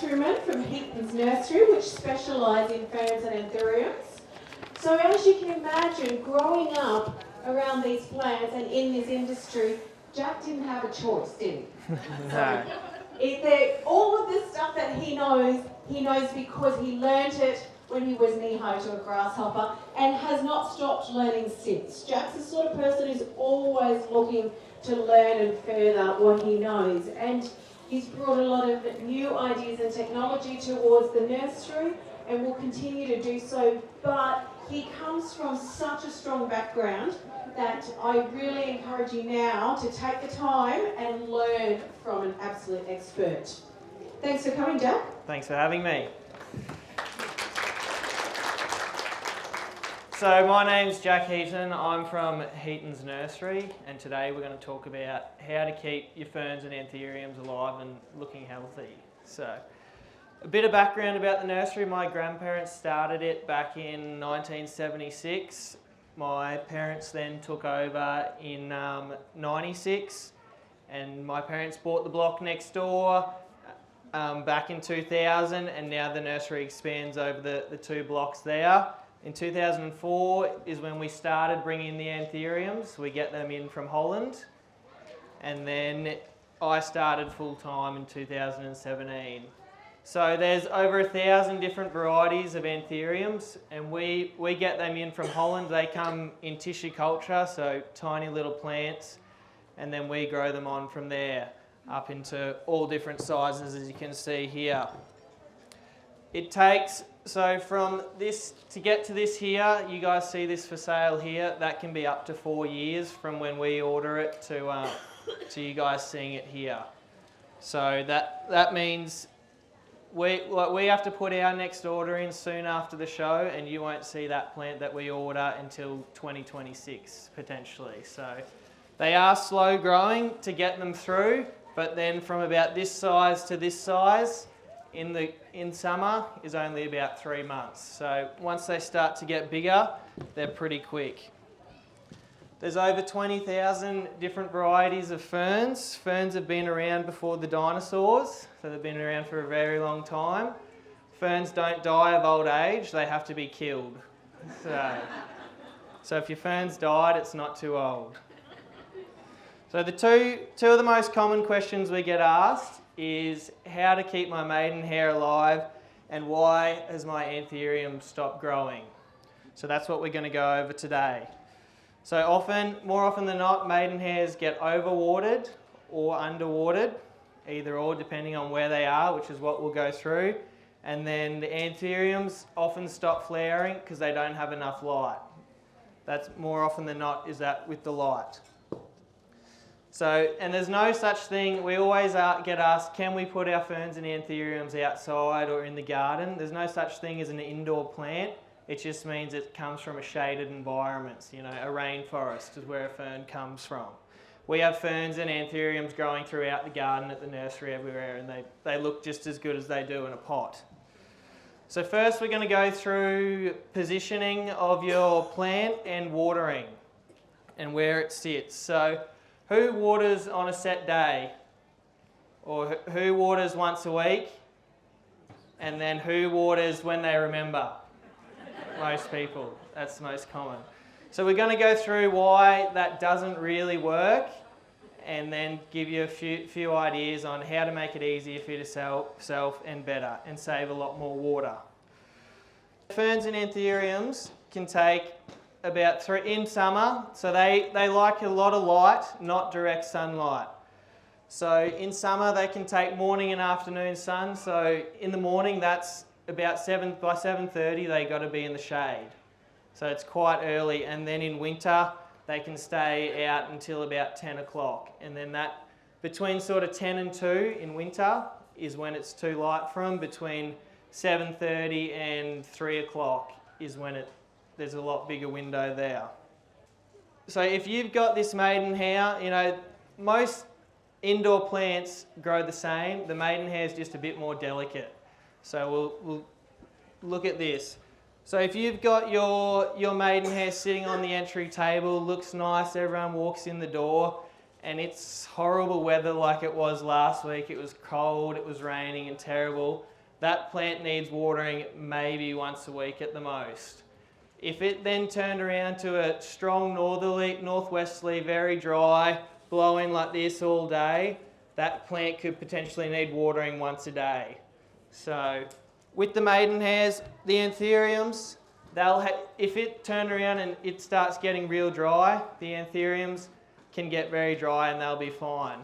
nurseryman from Heaton's Nursery, which specialise in ferns and anthuriums. So as you can imagine, growing up around these plants and in this industry, Jack didn't have a choice, did he? No. All of this stuff that he knows because he learnt it when he was knee-high to a grasshopper and has not stopped learning since. Jack's the sort of person who's always looking to learn and further what he knows. And he's brought a lot of new ideas and technology towards the nursery and will continue to do so. But he comes from such a strong background that I really encourage you now to take the time and learn from an absolute expert. Thanks for coming, Jack. Thanks for having me. So my name's Jack Heaton. I'm from Heaton's Nursery, and today we're going to talk about how to keep your ferns and anthuriums alive and looking healthy. So a bit of background about the nursery. My grandparents started it back in 1976. My parents then took over in 96, and my parents bought the block next door back in 2000, and now the nursery expands over the two blocks there. In 2004 is when we started bringing the anthuriums. We get them in from Holland, and then I started full time in 2017. So there's over 1,000 different varieties of anthuriums, and we get them in from Holland. They come in tissue culture, so tiny little plants, and then we grow them on from there up into all different sizes, as you can see here. It takes, so from this, to get to this here, you guys see this for sale here, that can be up to 4 years from when we order it to you guys seeing it here. So that means we have to put our next order in soon after the show, and you won't see that plant that we order until 2026 potentially. So they are slow growing to get them through, but then from about this size to this size in summer is only about 3 months. So once they start to get bigger, they're pretty quick. There's over 20,000 different varieties of ferns. Ferns have been around before the dinosaurs, so they've been around for a very long time. Ferns don't die of old age, they have to be killed. So if your ferns died, it's not too old. So the two of the most common questions we get asked is how to keep my maidenhair alive and why has my anthurium stopped growing. So that's what we're going to go over today. So more often than not, maidenhairs get overwatered or underwatered, either or depending on where they are, which is what we'll go through. And then the anthuriums often stop flowering because they don't have enough light. That's more often than not is that with the light. So, and there's no such thing, we always get asked, can we put our ferns and anthuriums outside or in the garden? There's no such thing as an indoor plant. It just means it comes from a shaded environment. You know, a rainforest is where a fern comes from. We have ferns and anthuriums growing throughout the garden at the nursery everywhere, and they look just as good as they do in a pot. So first we're going to go through positioning of your plant and watering and where it sits. So who waters on a set day? Or who waters once a week? And then who waters when they remember? Most people. That's the most common. So we're going to go through why that doesn't really work and then give you a few ideas on how to make it easier for yourself and better and save a lot more water. Ferns and anthuriums can take about 3 in summer, so they like a lot of light, not direct sunlight. So in summer they can take morning and afternoon sun. So in the morning that's about by 7:30 they got to be in the shade. So it's quite early, and then in winter they can stay out until about 10 o'clock. And then that between sort of 10 and 2 in winter is when it's too light from. Between 7:30 and 3 o'clock is when there's a lot bigger window there. So if you've got this maidenhair, you know, most indoor plants grow the same. The maidenhair is just a bit more delicate. So we'll look at this. So if you've got your maidenhair sitting on the entry table, looks nice, everyone walks in the door, and it's horrible weather like it was last week. It was cold, it was raining and terrible. that plant needs watering maybe once a week at the most. If it then turned around to a strong northerly, northwesterly, very dry, blowing like this all day, that plant could potentially need watering once a day. So with the maidenhairs, the anthuriums, if it turned around and it starts getting real dry, the anthuriums can get very dry and they'll be fine.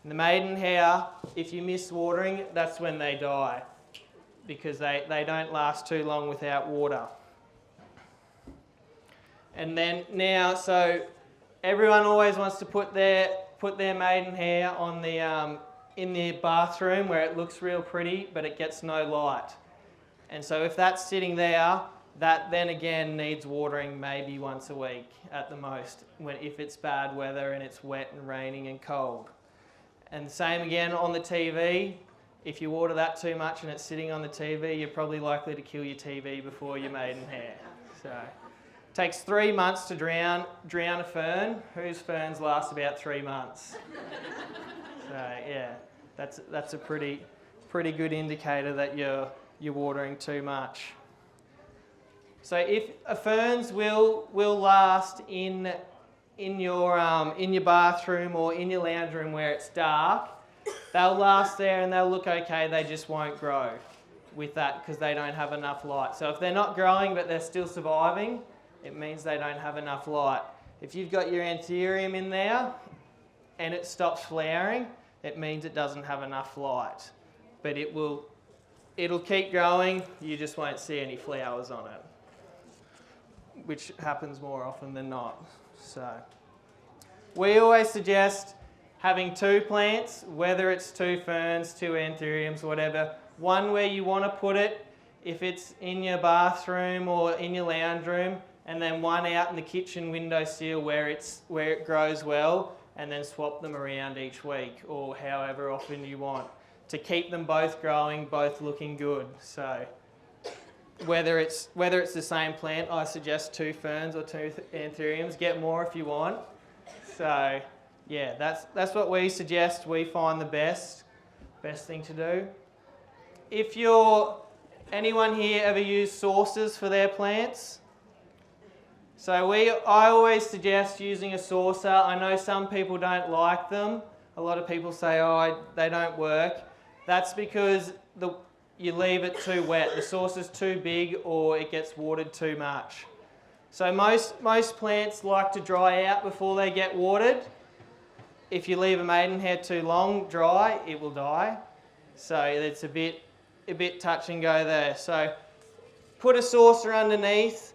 And the maidenhair, if you miss watering, that's when they die, because they don't last too long without water. And then now, so everyone always wants to put their maidenhair on the in the bathroom where it looks real pretty, but it gets no light. And so if that's sitting there, that then again needs watering maybe once a week at the most, if it's bad weather and it's wet and raining and cold. And same again on the TV. If you water that too much and it's sitting on the TV, you're probably likely to kill your TV before your maidenhair. So it takes 3 months to drown a fern. Whose ferns last about 3 months? So yeah, that's a pretty good indicator that you're watering too much. So if ferns will last in your bathroom or in your lounge room where it's dark, they'll last there and they'll look okay. They just won't grow with that because they don't have enough light. So if they're not growing but they're still surviving, it means they don't have enough light. If you've got your anthurium in there and it stops flowering, it means it doesn't have enough light. But it'll keep growing, you just won't see any flowers on it, which happens more often than not. So we always suggest having 2 plants, whether it's 2 ferns, 2 anthuriums, whatever. One where you want to put it, if it's in your bathroom or in your lounge room, and then one out in the kitchen windowsill where it grows well, and then swap them around each week or however often you want to keep them both growing, both looking good. So whether it's the same plant, I suggest 2 ferns or 2 anthuriums. Get more if you want. So yeah, that's what we suggest. We find the best thing to do. If anyone here ever use saucers for their plants? So I always suggest using a saucer. I know some people don't like them. A lot of people say, they don't work. That's because you leave it too wet. The saucer's too big or it gets watered too much. So most plants like to dry out before they get watered. If you leave a maidenhair too long dry, it will die. So it's a bit touch and go there. So put a saucer underneath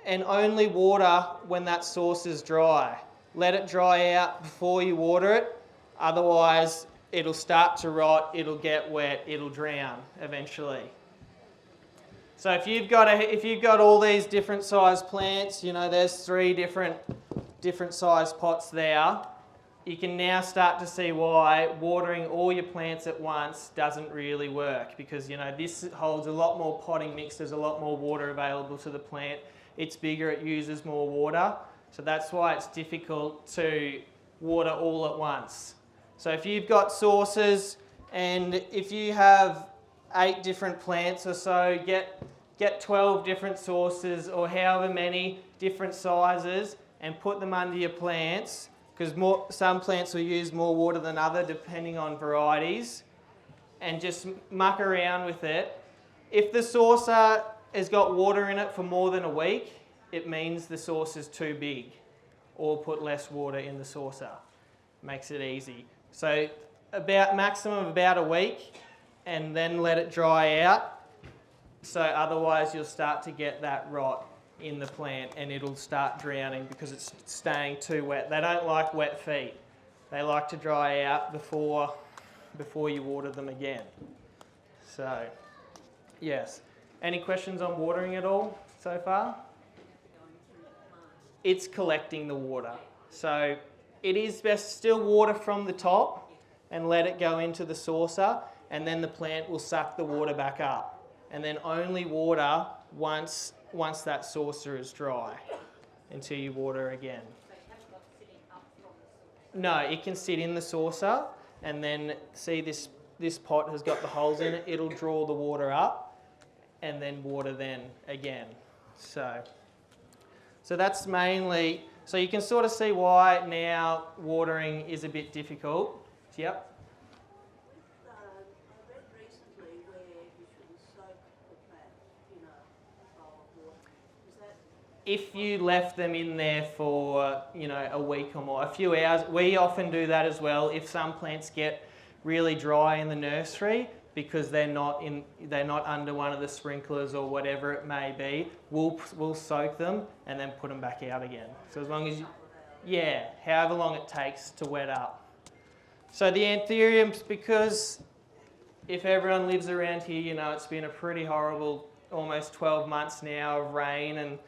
and only water when that saucer's dry. Let it dry out before you water it. Otherwise, it'll start to rot, it'll get wet, it'll drown eventually. So if you've got all these different size plants, there's 3 different size pots there. You can now start to see why watering all your plants at once doesn't really work, because this holds a lot more potting mix, there's a lot more water available to the plant. It's bigger, it uses more water. So that's why it's difficult to water all at once. So if you've got saucers and if you have 8 different plants or so, get 12 different saucers or however many different sizes and put them under your plants, because some plants will use more water than others depending on varieties, and just muck around with it. If the saucer has got water in it for more than a week, it means the saucer's too big, or put less water in the saucer. Makes it easy. So maximum of about a week, and then let it dry out. So otherwise you'll start to get that rot in the plant and it'll start drowning because it's staying too wet. They don't like wet feet. They like to dry out before you water them again. So yes. Any questions on watering at all so far? It's collecting the water. So it is best still water from the top and let it go into the saucer, and then the plant will suck the water back up, and then only water once that saucer is dry until you water again. No, it can sit in the saucer, and then see this this pot has got the holes in it, it'll draw the water up and then water then again. So that's mainly, so you can sort of see why now watering is a bit difficult. Yep. I read recently where you shouldn't soak the plant in a bowl of water. Is that... If you left them in there for, a week or more, a few hours, we often do that as well. If some plants get really dry in the nursery because they're not under one of the sprinklers or whatever it may be, we'll soak them and then put them back out again. So as long as however long it takes to wet up. So the anthuriums, because if everyone lives around here, it's been a pretty horrible almost 12 months now of rain, and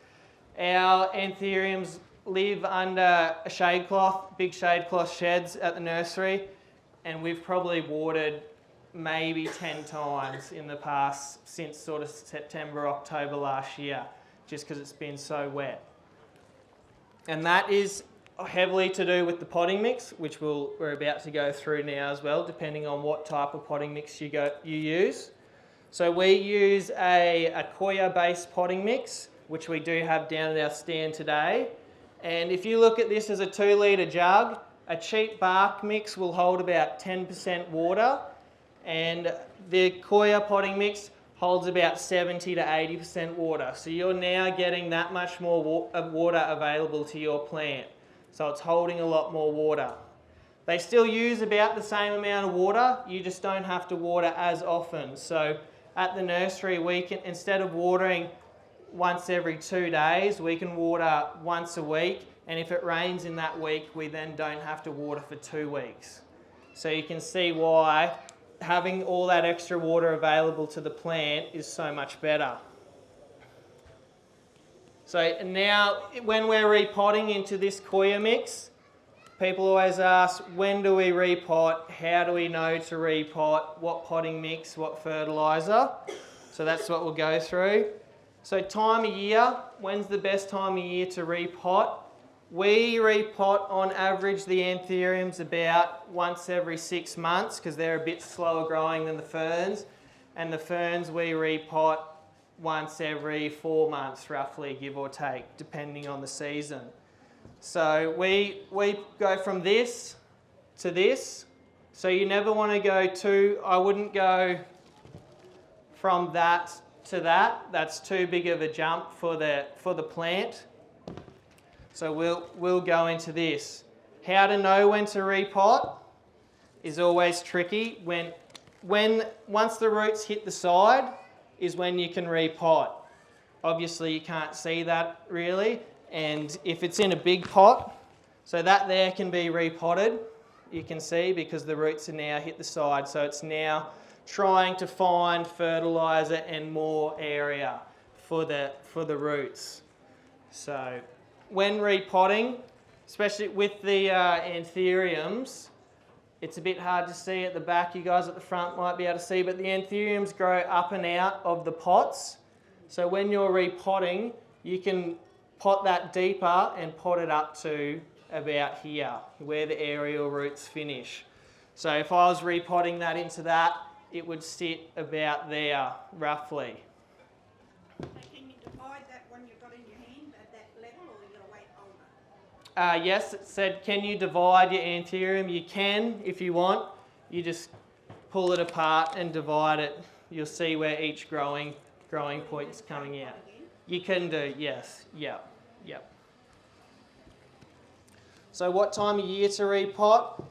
our anthuriums live under a shade cloth, big shade cloth sheds at the nursery, and we've probably watered maybe 10 times in the past since sort of September, October last year, just because it's been so wet. And that is heavily to do with the potting mix, which we're about to go through now as well, depending on what type of potting mix you use. So we use a coir-based potting mix, which we do have down at our stand today. And if you look at this as a 2 litre jug, a cheap bark mix will hold about 10% water, and the coir potting mix holds about 70 to 80% water. So you're now getting that much more water available to your plant. So it's holding a lot more water. They still use about the same amount of water, you just don't have to water as often. So at the nursery, we can, instead of watering once every 2 days, we can water once a week, and if it rains in that week, we then don't have to water for 2 weeks. So you can see why having all that extra water available to the plant is so much better. So now, when we're repotting into this coir mix, people always ask, when do we repot? How do we know to repot? What potting mix? What fertilizer? So that's what we'll go through. So time of year, when's the best time of year to repot? We repot on average the anthuriums about once every 6 months because they're a bit slower growing than the ferns. And the ferns we repot once every 4 months roughly, give or take, depending on the season. So we go from this to this. So you never want to go I wouldn't go from that to that. That's too big of a jump for the plant. So we'll go into this. How to know when to repot is always tricky. Once the roots hit the side is when you can repot. Obviously you can't see that really, and if it's in a big pot, so that there can be repotted, you can see, because the roots are now hit the side, so it's now trying to find fertilizer and more area for the roots. So when repotting, especially with the anthuriums, it's a bit hard to see at the back. You guys at the front might be able to see, but the anthuriums grow up and out of the pots. So when you're repotting, you can pot that deeper and pot it up to about here, where the aerial roots finish. So if I was repotting that into that, it would sit about there, roughly. So can you divide that one you've got in your hand at that level, or you've got to wait older? Yes, it said, can you divide your anthurium? You can if you want. You just pull it apart and divide it. You'll see where each growing point's coming out. You can do, yes. Yep. So what time of year to repot?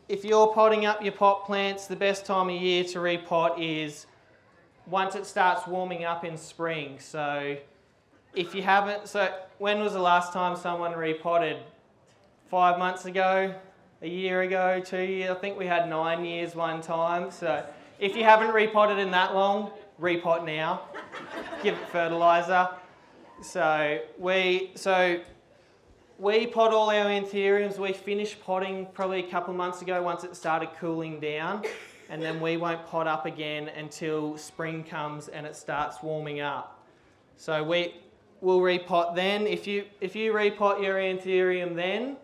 If you're potting up your pot plants, the best time of year to repot is once it starts warming up in spring. So if you haven't, so when was the last time someone repotted? 5 months ago, a year ago, 2 years? I think we had 9 years one time. So if you haven't repotted in that long, repot now. Give it fertilizer. So we pot all our anthuriums. We finished potting probably a couple of months ago once it started cooling down, and then we won't pot up again until spring comes and it starts warming up. So we'll repot then. If you repot your anthurium then,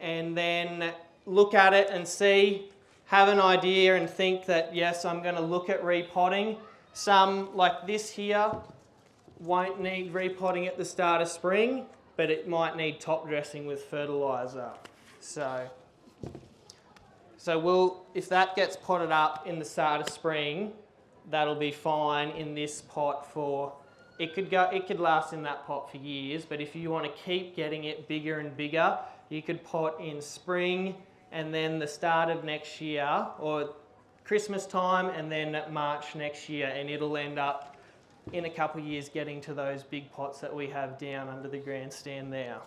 and then look at it and see have an idea and think that, yes, I'm going to look at repotting. Some, like this here, won't need repotting at the start of spring, but it might need top dressing with fertiliser. So if that gets potted up in the start of spring, that'll be fine in this pot for, it could last in that pot for years, but if you want to keep getting it bigger and bigger, you could pot in spring and then the start of next year, or Christmas time and then March next year, and it'll end up in a couple of years getting to those big pots that we have down under the grandstand there.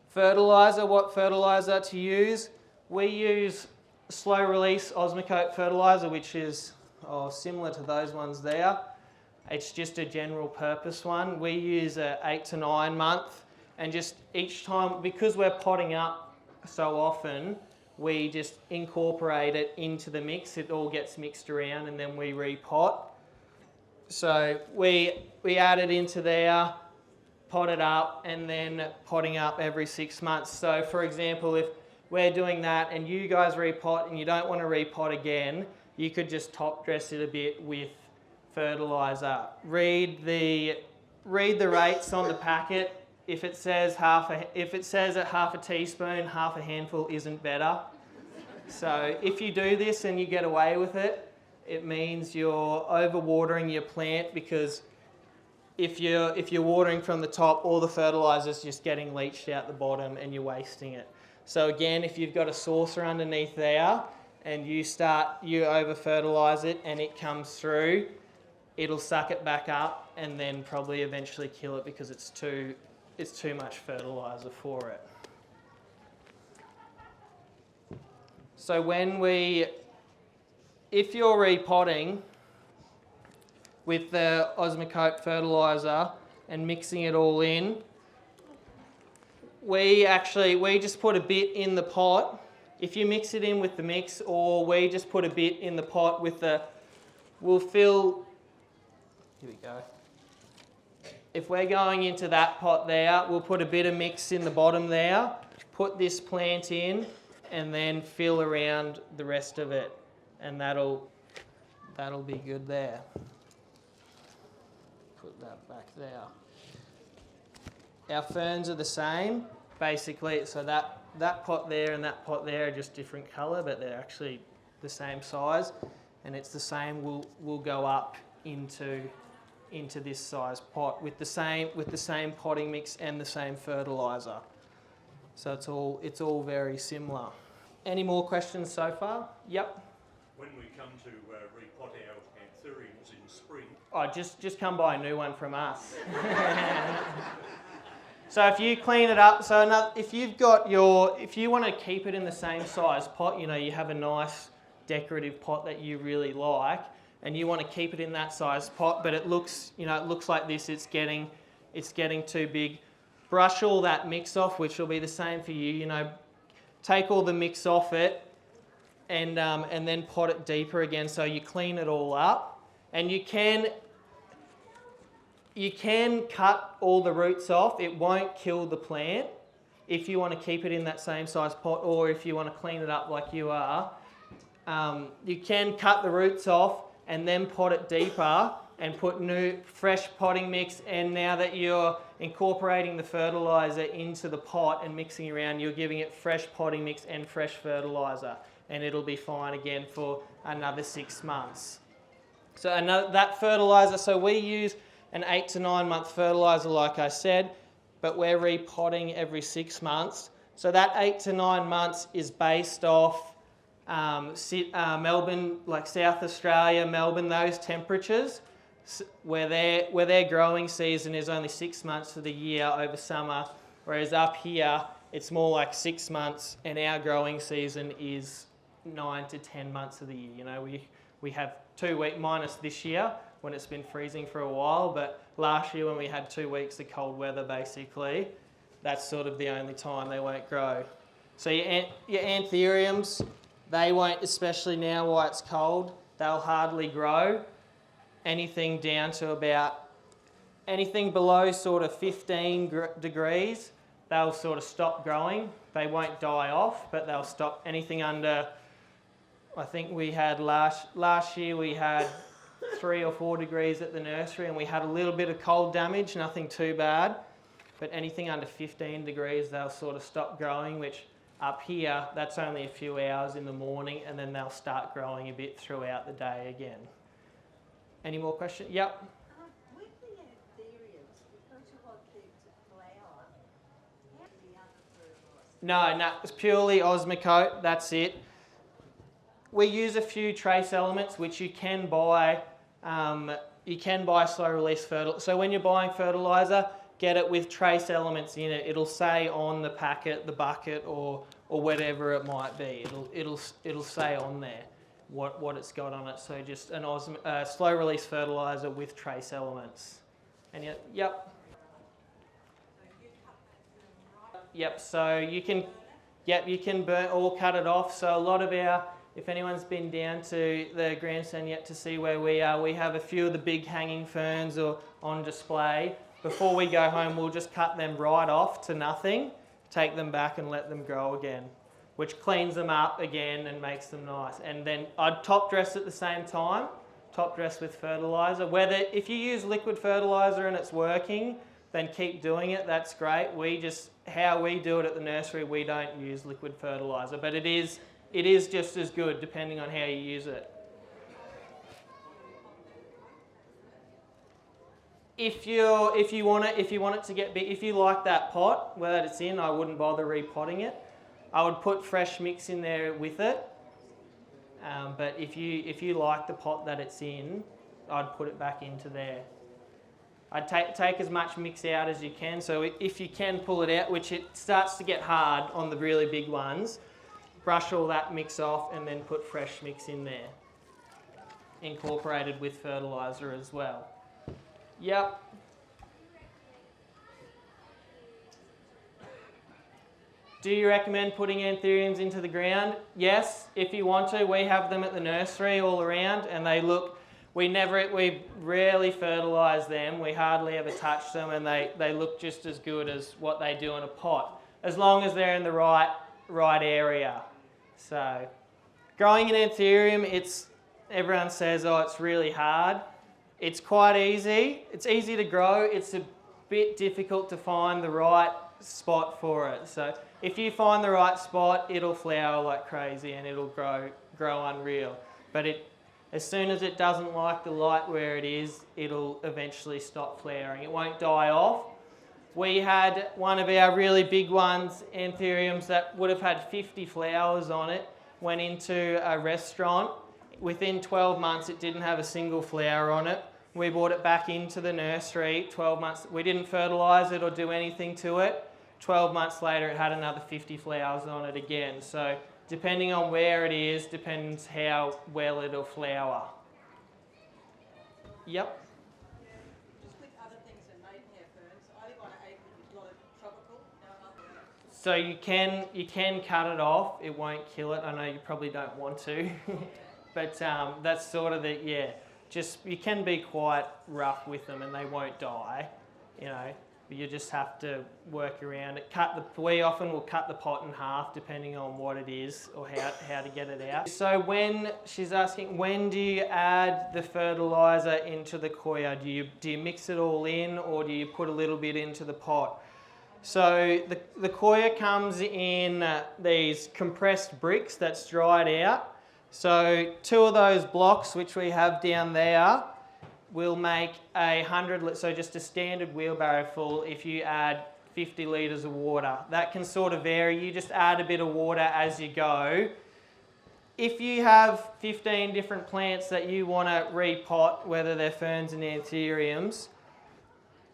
Fertiliser, what fertiliser to use? We use slow release Osmocote fertiliser, which is similar to those ones there. It's just a general purpose one. We use a 8 to 9 month, and just each time, because we're potting up so often, we just incorporate it into the mix. It all gets mixed around and then we repot. So we add it into there, pot it up, and then potting up every 6 months. So for example, if we're doing that and you guys repot and you don't want to repot again, you could just top dress it a bit with fertiliser. Read the rates on the packet. If it says at half a teaspoon, half a handful isn't better. So if you do this and you get away with it, it means you're overwatering your plant, because if you're watering from the top, all the fertiliser's just getting leached out the bottom and you're wasting it. So again, if you've got a saucer underneath there and you over fertilise it and it comes through, it'll suck it back up and then probably eventually kill it because it's too much fertiliser for it. So if you're repotting with the Osmocote fertiliser and mixing it all in, we just put a bit in the pot. If you mix it in with the mix, or we just put a bit in the pot with here we go. If we're going into that pot there, we'll put a bit of mix in the bottom there, put this plant in, and then fill around the rest of it, and that'll be good there. Put that back there. Our ferns are the same, basically, so that pot there and that pot there are just different colour, but they're actually the same size, and it's the same, we'll go up into this size pot with the same potting mix and the same fertiliser. So it's all very similar. Any more questions so far? Yep. When we come to repot our anthuriums in spring. Oh, just come buy a new one from us. So if you clean it up, if you want to keep it in the same size pot, you have a nice decorative pot that you really like, and you want to keep it in that size pot, but it looks like this, it's getting too big. Brush all that mix off, which will be the same for you. Take all the mix off it, and then pot it deeper again. So you clean it all up, and you can cut all the roots off. It won't kill the plant if you want to keep it in that same size pot, or if you want to clean it up like you are. You can cut the roots off and then pot it deeper and put new fresh potting mix, and now that you're incorporating the fertiliser into the pot and mixing around, you're giving it fresh potting mix and fresh fertiliser, and it'll be fine again for another 6 months. So that fertiliser, so we use an 8 to 9 month fertiliser like I said, but we're repotting every 6 months. So that 8 to 9 months is based off Melbourne, like South Australia, Melbourne, those temperatures, where their growing season is only 6 months of the year over summer, whereas up here it's more like 6 months, and our growing season is 9 to 10 months of the year. We have 2 weeks minus this year when it's been freezing for a while, but last year when we had 2 weeks of cold weather, basically, that's sort of the only time they won't grow. So your anthuriums, they won't, especially now while it's cold, they'll hardly grow. Anything down to anything below sort of 15 degrees, they'll sort of stop growing. They won't die off, but they'll stop. Anything under I think we had last year we had 3 or 4 degrees at the nursery, and we had a little bit of cold damage, nothing too bad. But anything under 15 degrees, they'll sort of stop growing, which up here, that's only a few hours in the morning, and then they'll start growing a bit throughout the day again. Any more questions? Yep. With the anthuriums, because you want them to flower, how do the other fertilizer? No, it's purely Osmocote, that's it. We use a few trace elements which you can buy. You can buy slow release fertilizer. So when you're buying fertilizer, get it with trace elements in it. It'll say on the packet, the bucket, or whatever it might be. It'll say on there what it's got on it. So just an slow release fertilizer with trace elements. And yep. Yep. So you can burn or cut it off. So a lot of if anyone's been down to the grandstand yet to see where we are, we have a few of the big hanging ferns on display. Before we go home, we'll just cut them right off to nothing, take them back and let them grow again, which cleans them up again and makes them nice. And then I'd top dress at the same time, top dress with fertilizer. If you use liquid fertilizer and it's working, then keep doing it, that's great. How we do it at the nursery, we don't use liquid fertilizer, but it is just as good depending on how you use it. If you want it to get big, if you like that pot where it's in, I wouldn't bother repotting it. I would put fresh mix in there with it. But if you like the pot that it's in, I'd put it back into there. I'd take as much mix out as you can. So if you can pull it out, which it starts to get hard on the really big ones, brush all that mix off and then put fresh mix in there, incorporated with fertilizer as well. Yep. Do you recommend putting anthuriums into the ground? Yes, if you want to. We have them at the nursery all around, and we rarely fertilise them. We hardly ever touch them, and they look just as good as what they do in a pot, as long as they're in the right area. So, growing an anthurium, everyone says, oh, it's really hard. It's quite easy. It's easy to grow. It's a bit difficult to find the right spot for it. So if you find the right spot, it'll flower like crazy and it'll grow unreal. But as soon as it doesn't like the light where it is, it'll eventually stop flowering. It won't die off. We had one of our really big ones, anthuriums, that would have had 50 flowers on it, went into a restaurant. Within 12 months, it didn't have a single flower on it. We brought it back into the nursery, 12 months. We didn't fertilise it or do anything to it. 12 months later, it had another 50 flowers on it again. So depending on where it is, depends how well it'll flower. Yep. Just with other things than maidenhair ferns, I live on an acre with a lot of tropical, So you can cut it off. It won't kill it. I know you probably don't want to. But that's sort of you can be quite rough with them and they won't die, but you just have to work around it. We often will cut the pot in half depending on what it is or how to get it out. So she's asking, when do you add the fertiliser into the coir? Do you mix it all in or do you put a little bit into the pot? So the coir comes in these compressed bricks that's dried out. So 2 of those blocks, which we have down there, will make 100, so just a standard wheelbarrow full if you add 50 litres of water. That can sort of vary. You just add a bit of water as you go. If you have 15 different plants that you want to repot, whether they're ferns and anthuriums,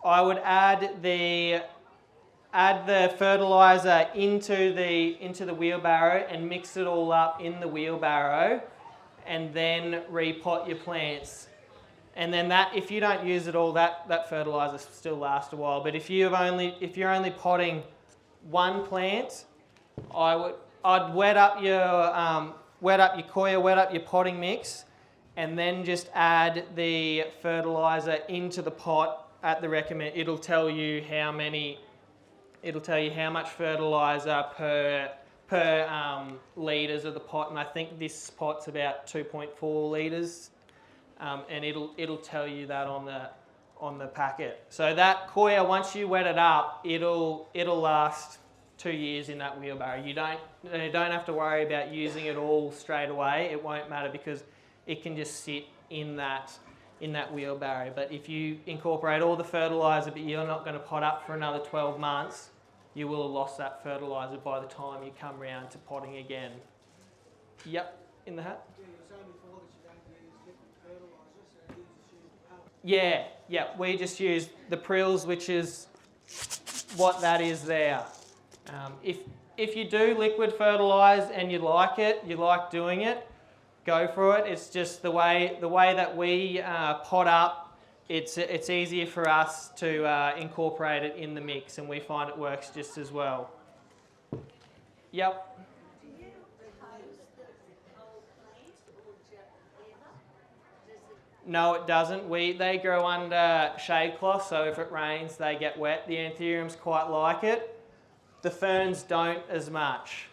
I would add the fertiliser into the wheelbarrow and mix it all up in the wheelbarrow and then repot your plants. And then if you don't use it all, that fertiliser still lasts a while. But if you're only potting one plant, I'd wet up your coir, wet up your potting mix, and then just add the fertiliser into the pot at the recommend. It'll tell you how much fertiliser per per litres of the pot, and I think this pot's about 2.4 litres, and it'll tell you that on the packet. So that coir, once you wet it up, it'll last 2 years in that wheelbarrow. You don't have to worry about using it all straight away. It won't matter because it can just sit in that wheelbarrow. But if you incorporate all the fertiliser, but you're not going to pot up for another 12 months, you will have lost that fertiliser by the time you come round to potting again. Yep, in the hat. Yeah, we just use the Prills, which is what that is there. If you do liquid fertilise and you like it, you like doing it, go for it. It's just the way that we pot up. It's easier for us to incorporate it in the mix, and we find it works just as well. Yep. Do you repose the whole plant or just ever? Does it? No, it doesn't. They grow under shade cloth, so if it rains, they get wet. The Anthuriums quite like it. The ferns don't as much.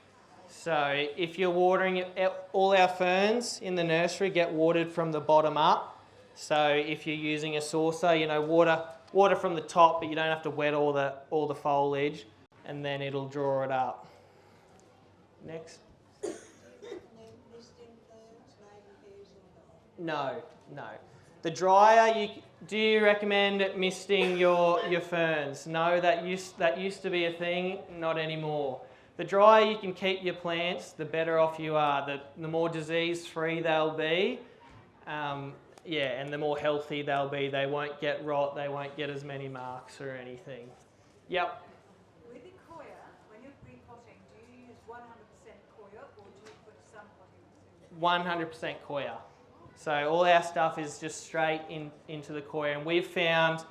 So if you're watering it, all our ferns in the nursery get watered from the bottom up. So if you're using a saucer, water from the top, but you don't have to wet all the foliage, and then it'll draw it up. Next. No. The dryer, do you recommend misting your ferns? No, that used to be a thing, not anymore. The drier you can keep your plants, the better off you are. The more disease-free they'll be, and the more healthy they'll be. They won't get rot, they won't get as many marks or anything. Yep. With the coir, when you're repotting, do you use 100% coir or do you put some potting into it? 100% coir. So all our stuff is just straight into the coir, and we've found,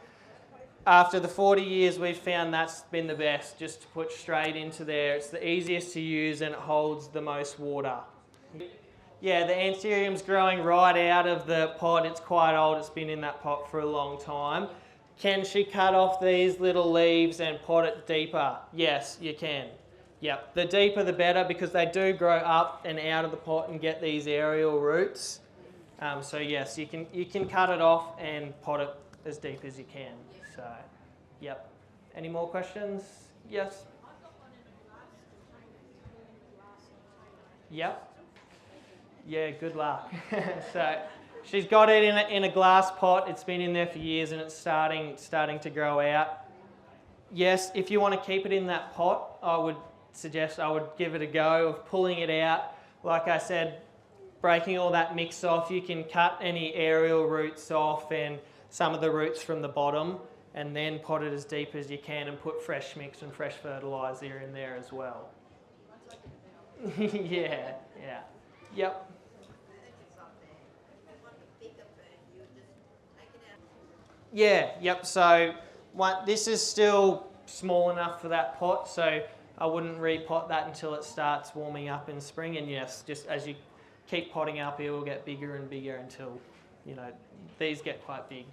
after the 40 years, we've found that's been the best, just to put straight into there. It's the easiest to use and it holds the most water. Yeah, the Anthurium's growing right out of the pot. It's quite old. It's been in that pot for a long time. Can she cut off these little leaves and pot it deeper? Yes, you can. Yep, the deeper the better, because they do grow up and out of the pot and get these aerial roots. So yes, you can cut it off and pot it as deep as you can. So, yep. Any more questions? Yes. Yep. Yeah, good luck. So she's got it in a glass pot. It's been in there for years and it's starting to grow out. Yes, if you want to keep it in that pot, I would give it a go of pulling it out. Like I said, breaking all that mix off. You can cut any aerial roots off and some of the roots from the bottom, and then pot it as deep as you can and put fresh mix and fresh fertiliser in there as well. Yeah. Yep. Yeah, yep, so this is still small enough for that pot, so I wouldn't repot that until it starts warming up in spring, and yes, just as you keep potting up, it will get bigger and bigger until, these get quite big.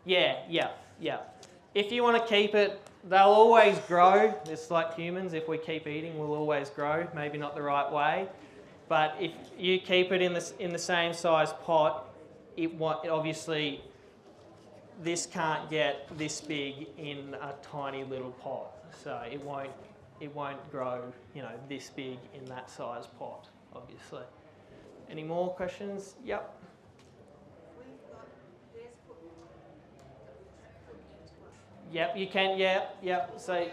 Yeah. If you want to keep it, they'll always grow. It's like humans. If we keep eating, we'll always grow. Maybe not the right way, but if you keep it in the same size pot, obviously this can't get this big in a tiny little pot. So it won't grow, this big in that size pot, obviously. Any more questions? Yep. Yep, you can, yep. So,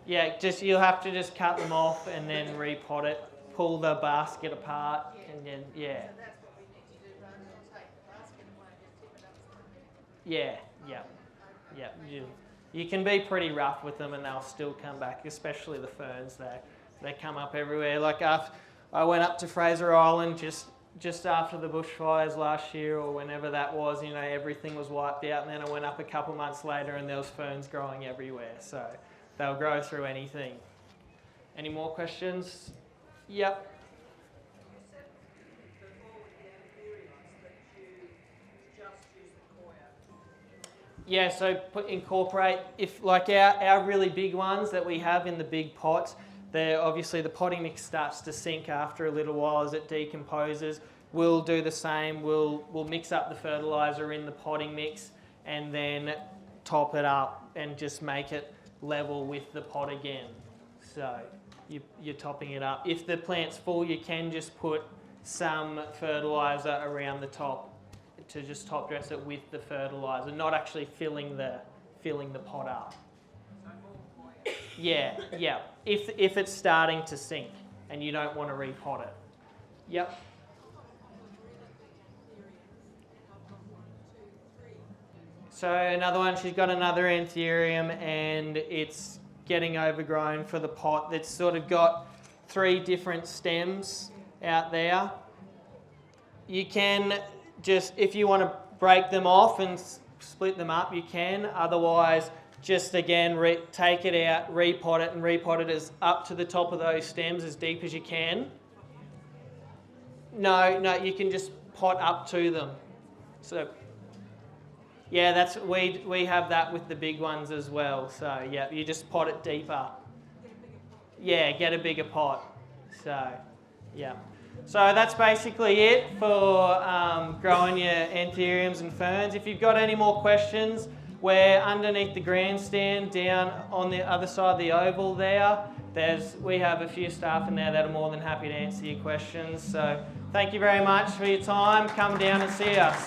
you'll have to just cut them off and then repot it, pull the basket apart, and then, yeah. So that's what we need to do, rather than take the basket and want to just tip it up somewhere. Yeah. You can be pretty rough with them and they'll still come back, especially the ferns. They come up everywhere. Like I went up to Fraser Island just after the bushfires last year, or whenever that was, everything was wiped out, and then I went up a couple months later and there was ferns growing everywhere. So they'll grow through anything. Any more questions? Yep. You said before with the Anthuriums that you just use the coir. Yeah, so incorporate, if like our really big ones that we have in the big pots, Obviously the potting mix starts to sink after a little while as it decomposes. We'll do the same. We'll mix up the fertiliser in the potting mix and then top it up and just make it level with the pot again. So you're topping it up. If the plant's full, you can just put some fertiliser around the top to just top dress it with the fertiliser, not actually filling the pot up. Yeah. If it's starting to sink and you don't want to repot it. Yep. So another one, she's got another Anthurium and it's getting overgrown for the pot. That's sort of got 3 different stems out there. You can just, if you want to break them off and split them up, you can. Otherwise, just again, take it out, repot it, and repot it as up to the top of those stems as deep as you can. No, you can just pot up to them. So, yeah, we have that with the big ones as well. So, yeah, you just pot it deeper. Yeah, get a bigger pot. So, yeah. So that's basically it for growing your Anthuriums and ferns. If you've got any more questions, we're underneath the grandstand down on the other side of the oval there. We have a few staff in there that are more than happy to answer your questions. So thank you very much for your time. Come down and see us.